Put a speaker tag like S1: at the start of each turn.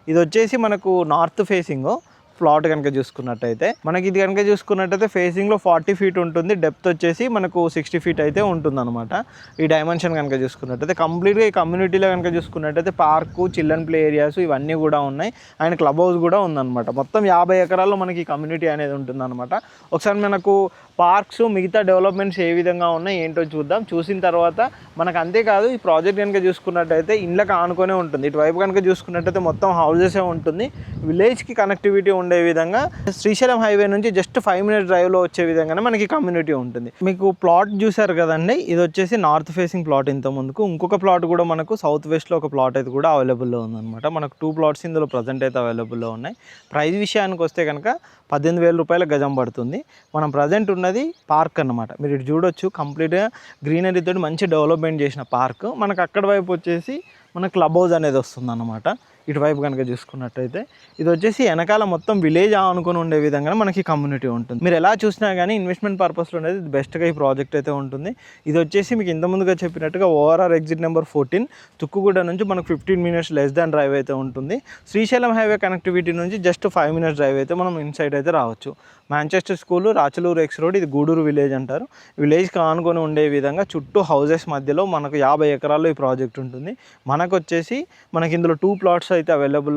S1: ఇది వచ్చేసి మనకు నార్త్ ఫేసింగ్ ప్లాట్ కనుక చూసుకున్నట్టయితే మనకి ఇది కనుక చూసుకున్నట్టయితే ఫేసింగ్లో 40 ఫీట్ ఉంటుంది, డెప్త్ వచ్చేసి మనకు 60 ఫీట్ అయితే ఉంటుంది అనమాట. ఈ డైమెన్షన్ కనుక చూసుకున్నట్టయితే కంప్లీట్గా ఈ కమ్యూనిటీలో కనుక చూసుకున్నట్టయితే పార్కు, చిల్డ్రన్ ప్లే ఏరియాస్ ఇవన్నీ కూడా ఉన్నాయి. అండ్ క్లబ్ హౌస్ కూడా ఉందన్నమాట. మొత్తం 50 ఎకరాల్లో మనకి ఈ కమ్యూనిటీ అనేది ఉంటుందన్నమాట. ఒకసారి మనకు పార్క్స్ మిగతా డెవలప్మెంట్స్ ఏ విధంగా ఉన్నాయి ఏంటో చూద్దాం. చూసిన తర్వాత మనకు అంతేకాదు ఈ ప్రాజెక్ట్ కనుక చూసుకున్నట్టయితే ఇండ్లకు ఆనుకొనే ఉంటుంది. ఇటువైపు కనుక చూసుకున్నట్టయితే మొత్తం హౌజెసే ఉంటుంది. విలేజ్కి కనెక్టివిటీ ఉండే విధంగా శ్రీశైలం హైవే నుంచి జస్ట్ 5 మినిట్స్ డ్రైవ్లో వచ్చే విధంగానే మనకి కమ్యూనిటీ ఉంటుంది. మీకు ప్లాట్ చూసారు కదండి, ఇది వచ్చేసి నార్త్ ఫేసింగ్ ప్లాట్. ఇంత ముందుకు ఇంకొక ప్లాట్ కూడా మనకు సౌత్ వెస్ట్లో ఒక ప్లాట్ అయితే కూడా అవైలబుల్లో ఉందన్నమాట. మనకు 2 ప్లాట్స్ ఇందులో ప్రజెంట్ అయితే అవైలబుల్లో ఉన్నాయి. ప్రైస్ విషయానికి వస్తే కనుక 18,000 రూపాయల గజం పడుతుంది. మనం ప్రజెంట్ ఉన్నది పార్క్ అన్నమాట. మీరు ఇటు చూడొచ్చు, కంప్లీట్గా గ్రీనరీతో మంచి డెవలప్మెంట్ చేసిన పార్క్. మనకు అక్కడ వైపు వచ్చేసి మన క్లబ్ హౌస్ అనేది వస్తుంది అన్నమాట. ఇటువైపు కనుక చూసుకున్నట్టయితే ఇది వచ్చేసి వెనకాల మొత్తం విలేజ్ ఆనుకొని ఉండే విధంగా మనకి కమ్యూనిటీ ఉంటుంది. మీరు ఎలా చూసినా కానీ ఇన్వెస్ట్మెంట్ పర్పస్లో అనేది బెస్ట్గా ఈ ప్రాజెక్ట్ అయితే ఉంటుంది. ఇది వచ్చేసి మీకు ఇంత ముందుగా చెప్పినట్టుగా ఓఆర్ఆర్ ఎగ్జిట్ నెంబర్ 14 తుక్కుగూడ నుంచి మనకు 15 మినిట్స్ లెస్ దాన్ డ్రైవ్ అయితే ఉంటుంది. శ్రీశైలం హైవే కనెక్టివిటీ నుంచి జస్ట్ 5 మినిట్స్ డ్రైవ్ అయితే మనం ఇన్సైడ్ అయితే రావచ్చు. Manchester school, Rachaluru X road, ఇది గూడూరు విలేజ్ అంటారు. విలేజ్కి ఆనుకొని ఉండే విధంగా చుట్టూ హౌజెస్ మధ్యలో మనకు 50 ఎకరాల్లో ఈ ప్రాజెక్ట్ ఉంటుంది. మనకు వచ్చేసి మనకి ఇందులో 2 ప్లాట్స్ అయితే అవైలబుల్